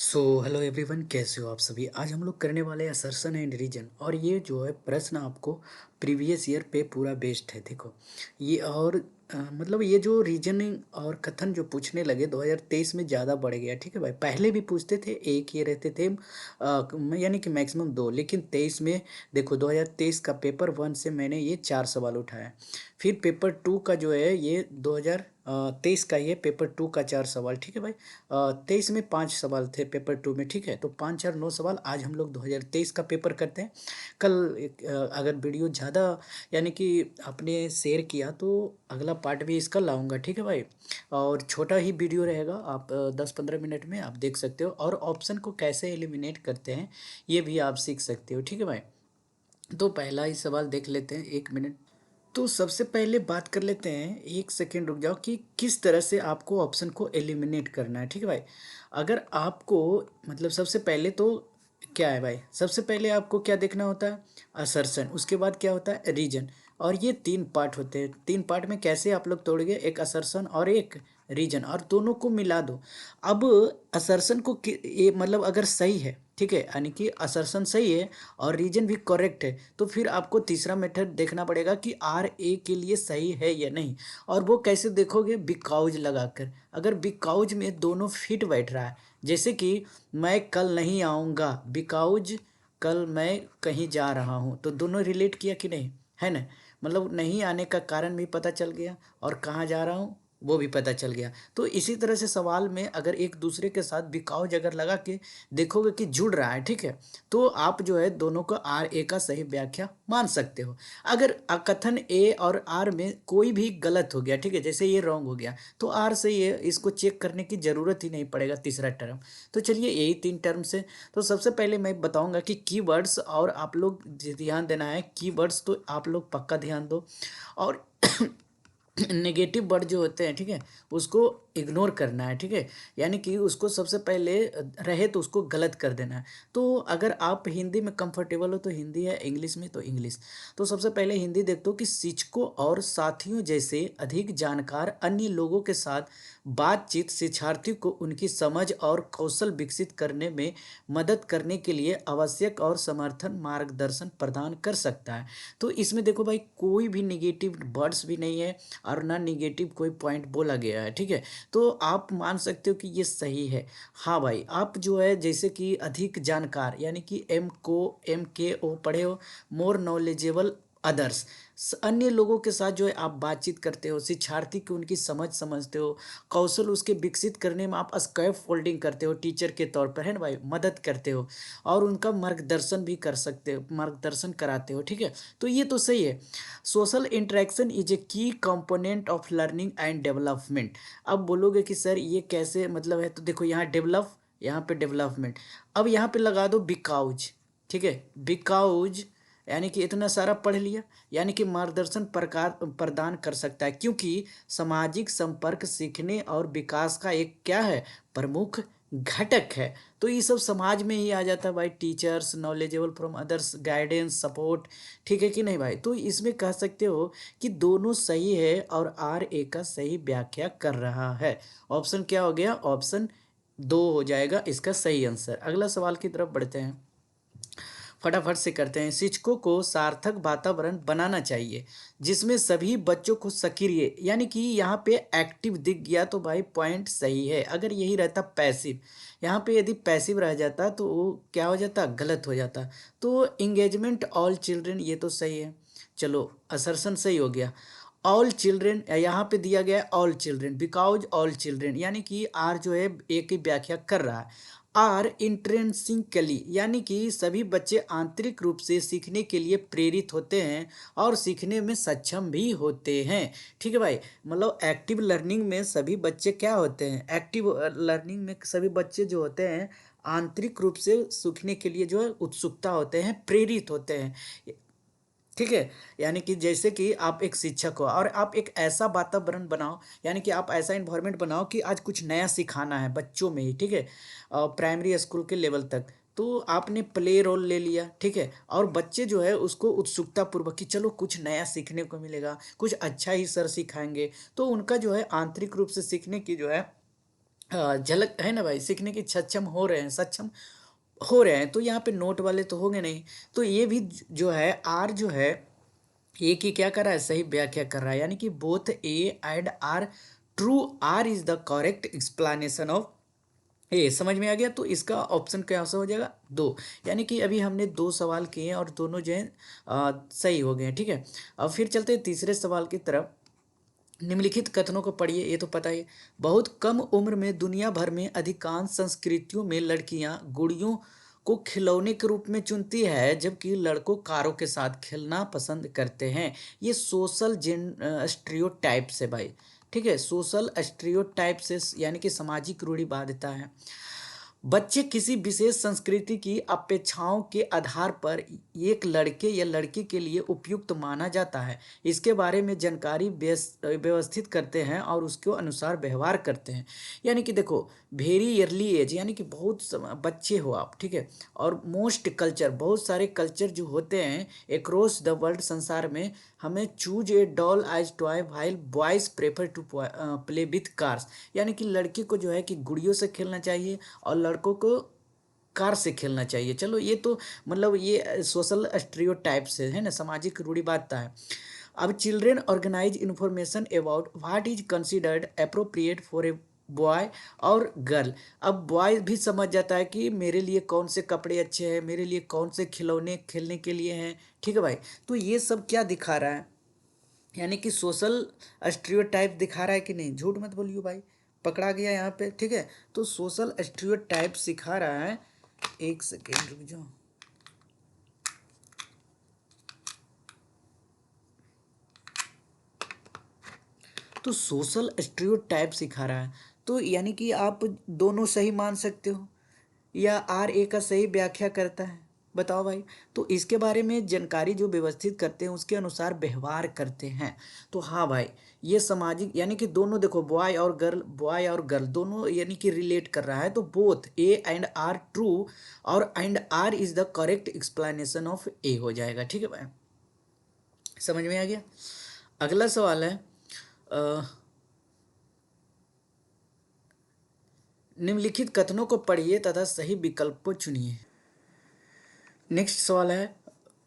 Hello everyone, कैसे हो आप सभी। आज हम लोग करने वाले हैं असर्शन एंड रीजन। और ये जो है प्रश्न आपको प्रीवियस ईयर पे पूरा बेस्ड है। देखो ये और मतलब ये जो रीजनिंग और कथन जो पूछने लगे 2023 में ज़्यादा बढ़ गया। ठीक है भाई, पहले भी पूछते थे, एक ये रहते थे यानी कि मैक्सिमम दो, लेकिन 23 में देखो 2023 का पेपर वन से मैंने ये 4 सवाल उठाया। फिर पेपर टू का जो है ये 2023 का ये पेपर टू का 4 सवाल। ठीक है भाई, 23 में 5 सवाल थे पेपर टू में। ठीक है, तो 5 4 9 सवाल आज हम लोग 2023 का पेपर करते हैं। कल अगर वीडियो ज़्यादा यानी कि आपने शेयर किया तो अगला पार्ट भी इसका लाऊंगा। ठीक है भाई, और छोटा ही वीडियो रहेगा, आप 10 15 मिनट में आप देख सकते हो। और ऑप्शन को कैसे एलिमिनेट करते हैं ये भी आप सीख सकते हो। ठीक है भाई, तो पहला ही सवाल देख लेते हैं, 1 मिनट। तो सबसे पहले बात कर लेते हैं, 1 सेकेंड रुक जाओ, कि किस तरह से आपको ऑप्शन को एलिमिनेट करना है। ठीक है भाई, अगर आपको मतलब सबसे पहले तो क्या है भाई, सबसे पहले आपको क्या देखना होता है, असर्शन। उसके बाद क्या होता है, रीजन। और ये 3 पार्ट होते हैं। 3 पार्ट में कैसे आप लोग तोड़ोगे, एक असर्शन और एक रीजन, और दोनों को मिला दो। अब असर्शन को ये मतलब अगर सही है, ठीक है, यानी कि असर्शन सही है और रीजन भी करेक्ट है, तो फिर आपको तीसरा मेथड देखना पड़ेगा कि आर ए के लिए सही है या नहीं। और वो कैसे देखोगे, बिकॉज लगाकर। अगर बिकॉज में दोनों फिट बैठ रहा है, जैसे कि मैं कल नहीं आऊँगा बिकॉज कल मैं कहीं जा रहा हूँ, तो दोनों रिलेट किया कि नहीं, है ना। मतलब नहीं आने का कारण भी पता चल गया और कहाँ जा रहा हूँ वो भी पता चल गया। तो इसी तरह से सवाल में अगर एक दूसरे के साथ बिकॉज अगर लगा के देखोगे कि जुड़ रहा है, ठीक है, तो आप जो है दोनों को आर ए का सही व्याख्या मान सकते हो। अगर कथन ए और आर में कोई भी गलत हो गया, ठीक है, जैसे ये रॉन्ग हो गया, तो आर से ये इसको चेक करने की ज़रूरत ही नहीं पड़ेगा, तीसरा टर्म। तो चलिए यही 3 टर्म से। तो सबसे पहले मैं बताऊंगा कि कीवर्ड्स, और आप लोग ध्यान देना है कीवर्ड्स, तो आप लोग पक्का ध्यान दो। और नेगेटिव वर्ड जो होते हैं, ठीक है, उसको इग्नोर करना है। ठीक है, यानी कि उसको सबसे पहले रहे तो उसको गलत कर देना है। तो अगर आप हिंदी में कंफर्टेबल हो तो हिंदी है, इंग्लिश में तो इंग्लिश। तो सबसे पहले हिंदी देखते हो कि शिक्षकों और साथियों जैसे अधिक जानकार अन्य लोगों के साथ बातचीत शिक्षार्थी को उनकी समझ और कौशल विकसित करने में मदद करने के लिए आवश्यक और समर्थन मार्गदर्शन प्रदान कर सकता है। तो इसमें देखो भाई, कोई भी निगेटिव वर्ड्स भी नहीं है और ना निगेटिव कोई पॉइंट बोला गया है। ठीक है, तो आप मान सकते हो कि ये सही है। हाँ भाई, आप जो है जैसे कि अधिक जानकार यानी कि एम के ओ पढ़े हो, मोर नॉलेजेबल अदर्स, अन्य लोगों के साथ जो है आप बातचीत करते हो, शिक्षार्थी की उनकी समझ समझते हो, कौशल उसके विकसित करने में आप स्कैप फोल्डिंग करते हो टीचर के तौर पर, है ना भाई, मदद करते हो और उनका मार्गदर्शन भी कर सकते हो, मार्गदर्शन कराते हो। ठीक है, तो ये तो सही है। सोशल इंटरेक्शन इज ए की component of learning and development. अब बोलोगे कि सर ये कैसे मतलब है, तो देखो यहाँ डेवलप, यहाँ पे डेवलपमेंट। अब यहाँ पे लगा दो बिकाउज। ठीक है, बिकाउज यानी कि इतना सारा पढ़ लिया, यानी कि मार्गदर्शन प्रकार प्रदान कर सकता है, क्योंकि सामाजिक संपर्क सीखने और विकास का एक क्या है, प्रमुख घटक है। तो ये सब समाज में ही आ जाता है भाई, teachers, knowledgeable from others, guidance, support. ठीक है कि नहीं भाई, तो इसमें कह सकते हो कि दोनों सही है और आर ए का सही व्याख्या कर रहा है। ऑप्शन क्या हो गया, ऑप्शन दो हो जाएगा इसका सही आंसर। अगला सवाल की तरफ बढ़ते हैं, फटाफट से करते हैं। शिक्षकों को सार्थक वातावरण बनाना चाहिए जिसमें सभी बच्चों को सक्रिय, यानी कि यहाँ पे एक्टिव दिख गया तो भाई पॉइंट सही है। अगर यही रहता पैसिव, यहाँ पे यदि पैसिव रह जाता तो वो क्या हो जाता, गलत हो जाता। तो इंगेजमेंट ऑल चिल्ड्रेन ये तो सही है, चलो असर्शन सही हो गया। ऑल चिल्ड्रेन यहाँ पे दिया गया all children, because all children, यानी कि आर जो है एक ही व्याख्या कर रहा है। आर इंट्रेंसिकली, यानी कि सभी बच्चे आंतरिक रूप से सीखने के लिए प्रेरित होते हैं और सीखने में सक्षम भी होते हैं। ठीक है भाई, मतलब एक्टिव लर्निंग में सभी बच्चे क्या होते हैं, एक्टिव लर्निंग में सभी बच्चे जो होते हैं आंतरिक रूप से सीखने के लिए जो है उत्सुकता होते हैं, प्रेरित होते हैं। ठीक है, यानी कि जैसे कि आप एक शिक्षक हो और आप एक ऐसा वातावरण बनाओ, यानी कि आप ऐसा इन्वायरमेंट बनाओ कि आज कुछ नया सिखाना है बच्चों में ही। ठीक है, प्राइमरी स्कूल के लेवल तक, तो आपने प्ले रोल ले लिया। ठीक है, और बच्चे जो है उसको उत्सुकता पूर्वक कि चलो कुछ नया सीखने को मिलेगा, कुछ अच्छा ही सर सिखाएंगे, तो उनका जो है आंतरिक रूप से सीखने की जो है झलक है ना भाई, सीखने की सक्षम हो रहे हैं, तो यहाँ पे नोट वाले तो होंगे नहीं। तो ये भी जो है आर जो है एक ही क्या कर रहा है, सही व्याख्या कर रहा है, यानी कि both A and R true, R is the correct explanation of A. समझ में आ गया? तो इसका ऑप्शन क्या हो जाएगा, दो। यानी कि अभी हमने दो सवाल किए हैं और दोनों जो है सही हो गए हैं, ठीक है। अब फिर चलते हैं तीसरे सवाल की तरफ। निम्नलिखित कथनों को पढ़िए, ये तो पता ही है। बहुत कम उम्र में दुनिया भर में अधिकांश संस्कृतियों में लड़कियां गुड़ियों को खिलौने के रूप में चुनती है, जबकि लड़कों कारों के साथ खेलना पसंद करते हैं। ये सोशल स्टीरियोटाइप से भाई, ठीक है, सोशल स्टीरियोटाइप से, यानी कि सामाजिक रूढ़िवादिता है। बच्चे किसी विशेष संस्कृति की अपेक्षाओं के आधार पर एक लड़के या लड़की के लिए उपयुक्त माना जाता है, इसके बारे में जानकारी व्यवस्थित करते हैं और उसके अनुसार व्यवहार करते हैं। यानी कि देखो, वेरी अर्ली एज, यानी कि बच्चे हो आप, ठीक है, और मोस्ट कल्चर, बहुत सारे कल्चर जो होते हैं अक्रॉस द वर्ल्ड, संसार में, हमें choose a doll as toy while boys prefer to play with cars. यानी कि लड़की को जो है कि गुड़ियों से खेलना चाहिए और लड़कों को कार से खेलना चाहिए। चलो ये तो मतलब ये सोशल स्टीरियोटाइप से है ना, सामाजिक रूढ़िवादिता है। अब children organise information about what is considered appropriate for a boy और गर्ल। अब बॉय भी समझ जाता है कि मेरे लिए कौन से कपड़े अच्छे हैं, मेरे लिए कौन से खिलौने खेलने के लिए हैं, ठीक है भाई। तो ये सब क्या दिखा रहा है, यानी कि सोशल स्टीरियोटाइप दिखा रहा है कि नहीं, झूठ मत बोलियो भाई, पकड़ा गया यहाँ पे, ठीक है। तो सोशल स्टीरियोटाइप सिखा रहा है, एक सेकेंड रुक जाओ। तो सोशल स्टीरियोटाइप सिखा रहा है, तो यानी कि आप दोनों सही मान सकते हो या आर ए का सही व्याख्या करता है, बताओ भाई। तो इसके बारे में जानकारी जो व्यवस्थित करते हैं उसके अनुसार व्यवहार करते हैं। तो हाँ भाई, ये सामाजिक, यानी कि दोनों देखो, बॉय और गर्ल दोनों यानी कि रिलेट कर रहा है, तो both A and R true, और and R is the correct explanation of A हो जाएगा, ठीक है भाई, समझ में आ गया। अगला सवाल है, अ, निम्नलिखित कथनों को पढ़िए तथा सही विकल्प को चुनिए। नेक्स्ट सवाल है,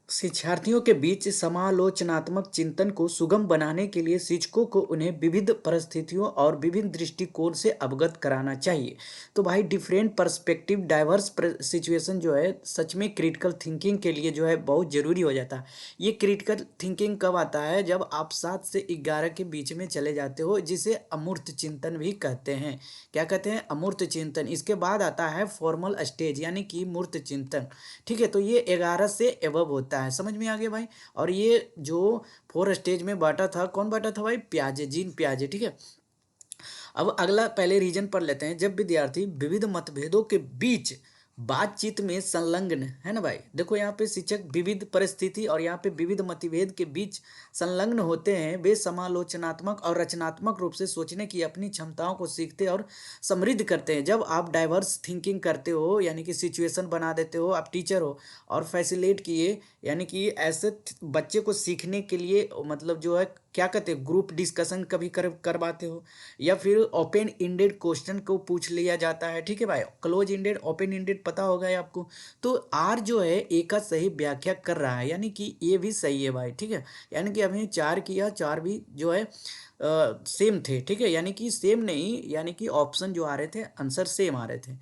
शिक्षार्थियों के बीच समालोचनात्मक चिंतन को सुगम बनाने के लिए शिक्षकों को उन्हें विविध परिस्थितियों और विभिन्न दृष्टिकोण से अवगत कराना चाहिए। तो भाई डिफरेंट पर्सपेक्टिव, डाइवर्स सिचुएशन जो है सच में क्रिटिकल थिंकिंग के लिए जो है बहुत ज़रूरी हो जाता है। ये क्रिटिकल थिंकिंग कब आता है, जब आप 7 से 11 के बीच में चले जाते हो, जिसे अमूर्त चिंतन भी कहते हैं। क्या कहते हैं, अमूर्त चिंतन। इसके बाद आता है फॉर्मल स्टेज, यानी कि मूर्त चिंतन, ठीक है। तो ये 11 से एबव होता है, समझ में आ गया भाई। और ये जो 4 स्टेज में बांटा था, कौन बांटा था भाई, प्याजे, जीन प्याजे, ठीक है। अब अगला पहले रीजन पढ़ लेते हैं। जब विद्यार्थी विविध मतभेदों के बीच बातचीत में संलग्न है ना भाई, देखो यहाँ पे शिक्षक विविध परिस्थिति और यहाँ पे विविध मतभेद के बीच संलग्न होते हैं, वे समालोचनात्मक और रचनात्मक रूप से सोचने की अपनी क्षमताओं को सीखते और समृद्ध करते हैं। जब आप डाइवर्स थिंकिंग करते हो, यानी कि सिचुएशन बना देते हो, आप टीचर हो और फैसिलेट किए, यानी कि ऐसे बच्चे को सीखने के लिए मतलब जो है क्या कहते हैं, ग्रुप डिस्कशन कभी करवाते हो, या फिर ओपन इंडेड क्वेश्चन को पूछ लिया जाता है, ठीक है भाई। क्लोज इंडेड, ओपन इंडेड पता होगा है आपको। तो आर जो है ए का सही व्याख्या कर रहा है, यानी कि ये भी सही है भाई, ठीक है। यानी कि हमने 4 किया, 4 भी जो है सेम थे, ठीक है। यानी कि सेम नहीं, यानी कि ऑप्शन जो आ रहे थे आंसर सेम आ रहे थे।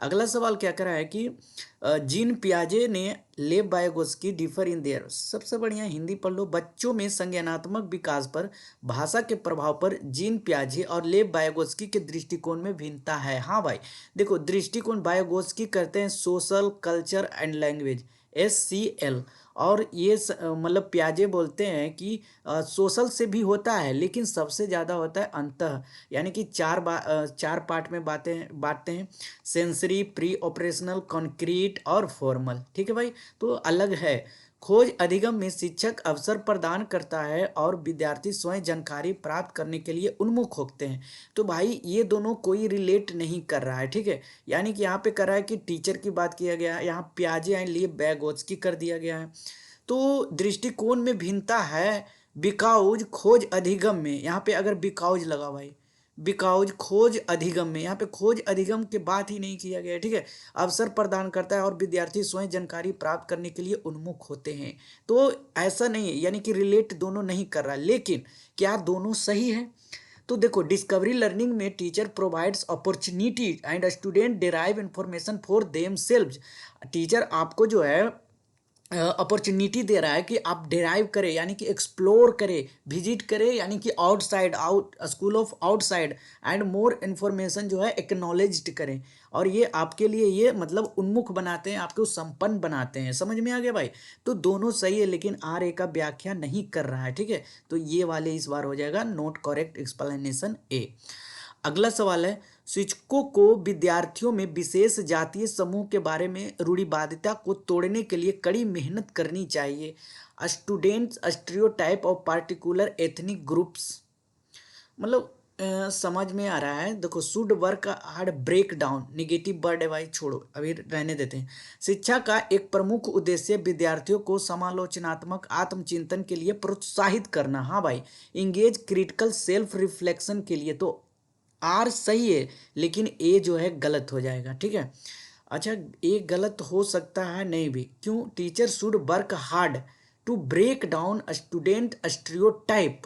अगला सवाल क्या कर रहा है कि जीन पियाजे ने लेव बायोगोस्की डिफर इन देयर, सबसे बढ़िया हिंदी पढ़ लो, बच्चों में संज्ञानात्मक विकास पर भाषा के प्रभाव पर जीन पियाजे और लेव बायोगोस्की के दृष्टिकोण में भिन्नता है। हाँ भाई, देखो दृष्टिकोण बायोगोस्की करते हैं social, culture and language, SCL, और ये मतलब प्याजे बोलते हैं कि सोशल से भी होता है, लेकिन सबसे ज़्यादा होता है अंतः, यानी कि 4 पार्ट में बांटते हैं, सेंसरी, प्री ऑपरेशनल, कॉन्क्रीट और फॉर्मल, ठीक है भाई। तो अलग है। खोज अधिगम में शिक्षक अवसर प्रदान करता है और विद्यार्थी स्वयं जानकारी प्राप्त करने के लिए उन्मुख होते हैं। तो भाई ये दोनों कोई रिलेट नहीं कर रहा है, ठीक है। यानी कि यहाँ पे कर रहा है कि टीचर की बात किया गया है, यहाँ प्याजे एंड लिए बैगोत्स्की कर दिया गया है। तो दृष्टिकोण में भिन्नता है बिकाउज खोज अधिगम में, यहाँ पे अगर बिकाउज लगा भाई, बिकॉज खोज अधिगम में, यहाँ पे खोज अधिगम की बात ही नहीं किया गया है, ठीक है। अवसर प्रदान करता है और विद्यार्थी स्वयं जानकारी प्राप्त करने के लिए उन्मुख होते हैं। तो ऐसा नहीं है, यानी कि रिलेट दोनों नहीं कर रहा, लेकिन क्या दोनों सही है? तो देखो, डिस्कवरी लर्निंग में teacher provides opportunity and student derive information for them selves. Teacher आपको जो है अपॉर्चुनिटी दे रहा है कि आप डिराइव करें, यानी कि एक्सप्लोर करें, विजिट करें, यानी कि outside, out school of outside, and more information जो है एक्नॉलेज्ड करें। और ये आपके लिए ये मतलब उन्मुख बनाते हैं, आपको संपन्न बनाते हैं। समझ में आ गया भाई? तो दोनों सही है, लेकिन आर ए का व्याख्या नहीं कर रहा है, ठीक है। तो ये वाले इस बार हो जाएगा नॉट करेक्ट एक्सप्लेनेशन ए। अगला सवाल है, शिक्षकों को विद्यार्थियों में विशेष जातीय समूह के बारे में रूढ़िवादिता को तोड़ने के लिए कड़ी मेहनत करनी चाहिए। Students stereotype of particular ethnic groups, मतलब समझ में आ रहा है। देखो, should work hard break down, negative word है भाई, छोड़ो अभी रहने देते हैं। शिक्षा का एक प्रमुख उद्देश्य विद्यार्थियों को समालोचनात्मक आत्मचिंतन के लिए प्रोत्साहित करना। हाँ भाई, इंगेज क्रिटिकल सेल्फ रिफ्लेक्शन के लिए। तो आर सही है, लेकिन ए जो है गलत हो जाएगा, ठीक है। अच्छा, ए गलत हो सकता है नहीं भी, क्यों? Teacher should work hard to break down student stereotype,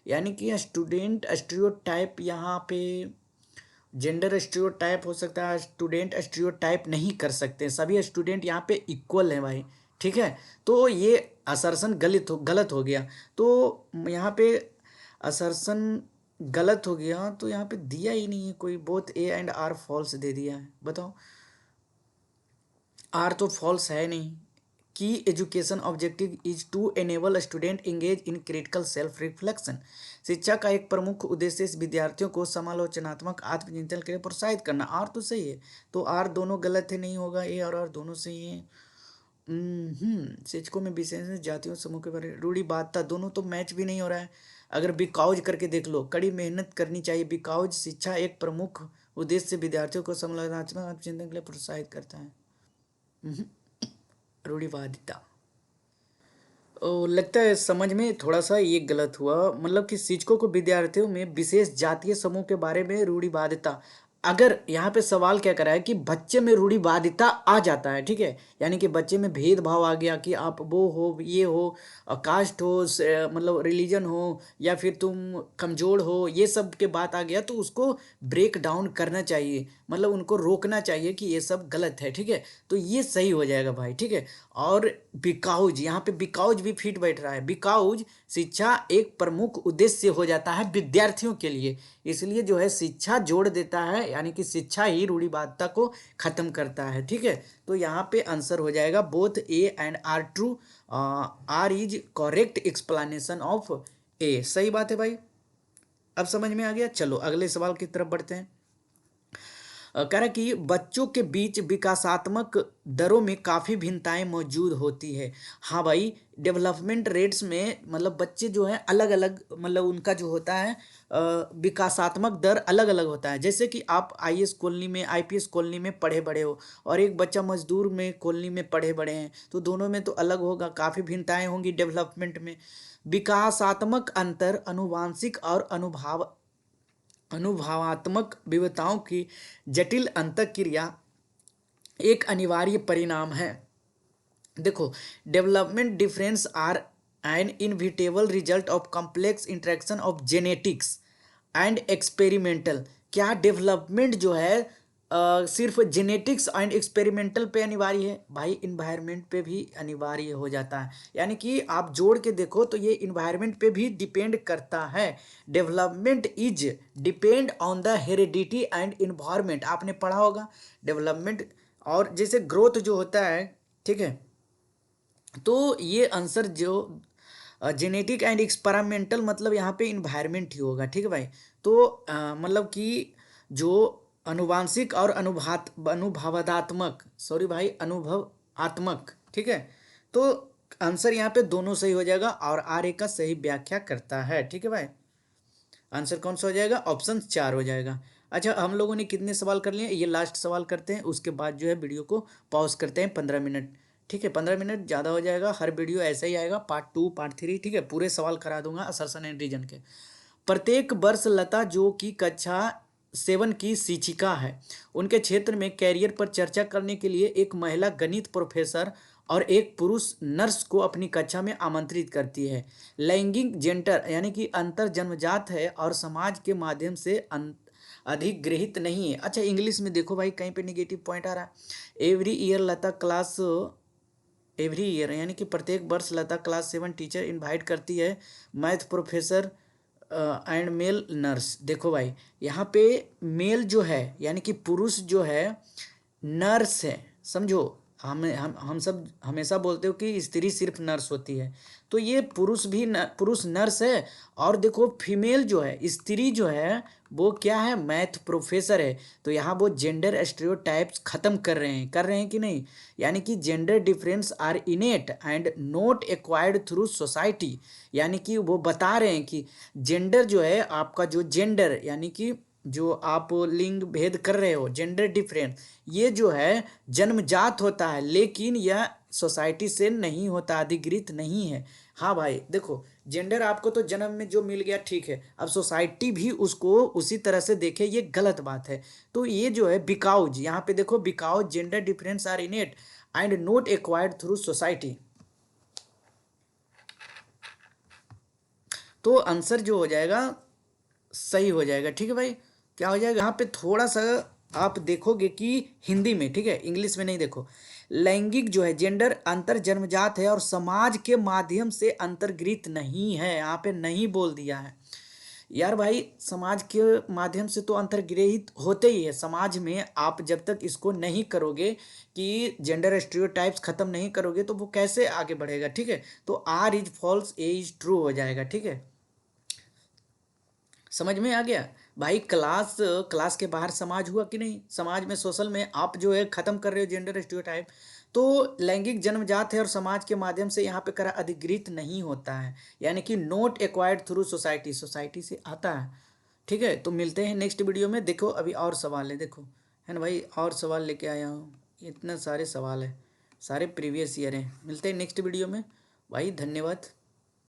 यानी कि स्टूडेंट स्टीरियोटाइप, यहाँ पे जेंडर स्टीरियोटाइप हो सकता है, स्टूडेंट स्टीरियोटाइप नहीं कर सकते, सभी स्टूडेंट यहाँ पे इक्वल हैं भाई, ठीक है। तो ये असर्शन गलत हो गया। तो यहाँ पे असर्शन गलत हो गया, तो यहाँ पे दिया ही नहीं है कोई, both A and R false दे दिया है। बताओ, आर तो फॉल्स है नहीं। की education objective is to enable student engage in critical self reflection. शिक्षा का एक प्रमुख उद्देश्य इस विद्यार्थियों को समालोचनात्मक आत्मचिंतन के लिए प्रोत्साहित करना। आर तो सही है, तो आर दोनों गलत है, नहीं होगा। ए और आर दोनों सही है। शिक्षकों में विशेष जातियों समूह के बारे में रूढ़िवादिता, दोनों तो मैच भी नहीं हो रहा है। अगर बिकॉज करके देख लो, कड़ी मेहनत करनी चाहिए। बिकॉज शिक्षा एक प्रमुख उद्देश्य विद्यार्थियों को समालोचनात्मक आत्मचिंतन के लिए प्रोत्साहित करता है। रूढ़िवादिता, लगता है समझ में थोड़ा सा ये गलत हुआ। मतलब कि शिक्षकों को विद्यार्थियों में विशेष जातीय समूह के बारे में रूढ़िवादिता, अगर यहाँ पे सवाल क्या करा है कि बच्चे में रूढ़िवादिता आ जाता है, ठीक है, यानी कि बच्चे में भेदभाव आ गया कि आप वो हो, ये हो, कास्ट हो, मतलब रिलीजन हो, या फिर तुम कमजोर हो, ये सब के बात आ गया, तो उसको ब्रेक डाउन करना चाहिए, मतलब उनको रोकना चाहिए कि ये सब गलत है, ठीक है। तो ये सही हो जाएगा भाई, ठीक है। और बिकाउज, यहाँ पे बिकाउज भी फिट बैठ रहा है। बिकाउज शिक्षा एक प्रमुख उद्देश्य हो जाता है विद्यार्थियों के लिए, इसलिए जो है शिक्षा जोड़ देता है, यानी कि शिक्षा ही रूढ़िवादिता को खत्म करता है, ठीक है। तो यहाँ पे आंसर हो जाएगा both A and R true, R is correct explanation of A. सही बात है भाई, अब समझ में आ गया। चलो अगले सवाल की तरफ बढ़ते हैं। कह रहा है कि बच्चों के बीच विकासात्मक दरों में काफ़ी भिन्नताएं मौजूद होती है। हाँ भाई, डेवलपमेंट रेट्स में मतलब बच्चे जो हैं अलग अलग, मतलब उनका जो होता है विकासात्मक दर अलग अलग होता है। जैसे कि आप आईएएस कॉलोनी में, आईपीएस कॉलोनी में पढ़े बड़े हो, और एक बच्चा मजदूर में कॉलोनी में पढ़े बड़े हैं, तो दोनों में तो अलग होगा, काफ़ी भिन्नताएं होंगी डेवलपमेंट में। विकासात्मक अंतर अनुवांशिक और अनुभवात्मक विविधताओं की जटिल अंतःक्रिया एक अनिवार्य परिणाम है। देखो, development difference are an inevitable result of complex interaction of genetics and experimental. क्या डेवलपमेंट जो है सिर्फ जेनेटिक्स एंड एक्सपेरिमेंटल पे अनिवार्य है? भाई इन्वायरमेंट पे भी अनिवार्य हो जाता है, यानी कि आप जोड़ के देखो तो ये इन्वायरमेंट पे भी डिपेंड करता है। Development is depend on the heredity and environment, आपने पढ़ा होगा डेवलपमेंट। और जैसे ग्रोथ जो होता है, ठीक है, तो ये आंसर जो जेनेटिक एंड एक्सपेरिमेंटल, मतलब यहाँ पे इन्वायरमेंट ही होगा, ठीक है भाई। तो मतलब कि जो अनुवांशिक और अनुभवात्मक, सॉरी भाई, अनुभवात्मक, ठीक है। तो आंसर यहाँ पे दोनों सही हो जाएगा, और आर ए का सही व्याख्या करता है, ठीक है भाई। आंसर कौन सा हो जाएगा? ऑप्शन 4 हो जाएगा। अच्छा, हम लोगों ने कितने सवाल कर लिए? ये लास्ट सवाल करते हैं, उसके बाद जो है वीडियो को पॉज करते हैं 15 मिनट, ठीक है। 15 मिनट ज़्यादा हो जाएगा, हर वीडियो ऐसा ही आएगा, पार्ट 2 पार्ट 3, ठीक है। पूरे सवाल करा दूंगा असर्शन एंड रीजन के। प्रत्येक वर्ष लता, जो कि कक्षा 7 की शिक्षिका है, उनके क्षेत्र में कैरियर पर चर्चा करने के लिए एक महिला गणित प्रोफेसर और एक पुरुष नर्स को अपनी कक्षा में आमंत्रित करती है। लैंगिक जेंडर यानी कि अंतर जन्मजात है और समाज के माध्यम से अधिग्रहित नहीं है। अच्छा, इंग्लिश में देखो भाई, कहीं पे निगेटिव पॉइंट आ रहा है। एवरी ईयर लता क्लास एवरी ईयर यानी कि प्रत्येक वर्ष लता क्लास 7 टीचर इनवाइट करती है math professor and male nurse. देखो भाई, यहाँ पे मेल जो है यानी कि पुरुष जो है नर्स है, समझो। हम सब हमेशा बोलते हो कि स्त्री सिर्फ नर्स होती है, तो ये पुरुष भी पुरुष नर्स है। और देखो फीमेल जो है, स्त्री जो है, वो क्या है, मैथ प्रोफेसर है। तो यहाँ वो जेंडर स्टेरियोटाइप्स खत्म कर रहे हैं कि नहीं, यानी कि gender difference are innate and not acquired through society. यानी कि वो बता रहे हैं कि जेंडर जो है आपका, जो जेंडर यानी कि जो आप लिंग भेद कर रहे हो, जेंडर डिफरेंस, ये जो है जन्मजात होता है, लेकिन यह सोसाइटी से नहीं होता, अधिकृत नहीं है। हाँ भाई देखो, जेंडर आपको तो जन्म में जो मिल गया ठीक है, अब सोसाइटी भी उसको उसी तरह से देखे, ये गलत बात है। तो ये जो है बिकाउज, यहाँ पे देखो because gender difference are innate and not acquired through society. तो आंसर जो हो जाएगा सही हो जाएगा। ठीक है भाई, क्या हो जाएगा, यहाँ पे थोड़ा सा आप देखोगे कि हिंदी में, ठीक है, इंग्लिश में नहीं। देखो, लैंगिक जो है जेंडर अंतर जन्मजात है और समाज के माध्यम से अंतर्गृहित नहीं है। यहाँ पे नहीं बोल दिया है यार भाई, समाज के माध्यम से तो अंतर्ग्रहित होते ही है। समाज में आप जब तक इसको नहीं करोगे कि जेंडर स्टीरियोटाइप्स खत्म नहीं करोगे, तो वो कैसे आगे बढ़ेगा। ठीक है, तो R is false, A is true हो जाएगा। ठीक है, समझ में आ गया भाई। क्लास क्लास के बाहर समाज हुआ कि नहीं, समाज में सोशल में आप जो है खत्म कर रहे हो जेंडर स्टीरियोटाइप। तो लैंगिक जन्मजात है और समाज के माध्यम से यहाँ पे करा अधिकृत नहीं होता है, यानी कि note acquired through society, society से आता है। ठीक है, तो मिलते हैं नेक्स्ट वीडियो में। देखो अभी और सवाल है, देखो है ना भाई, और सवाल लेके आया हूँ, इतने सारे सवाल है, सारे प्रीवियस ईयर हैं। मिलते हैं नेक्स्ट वीडियो में भाई, धन्यवाद।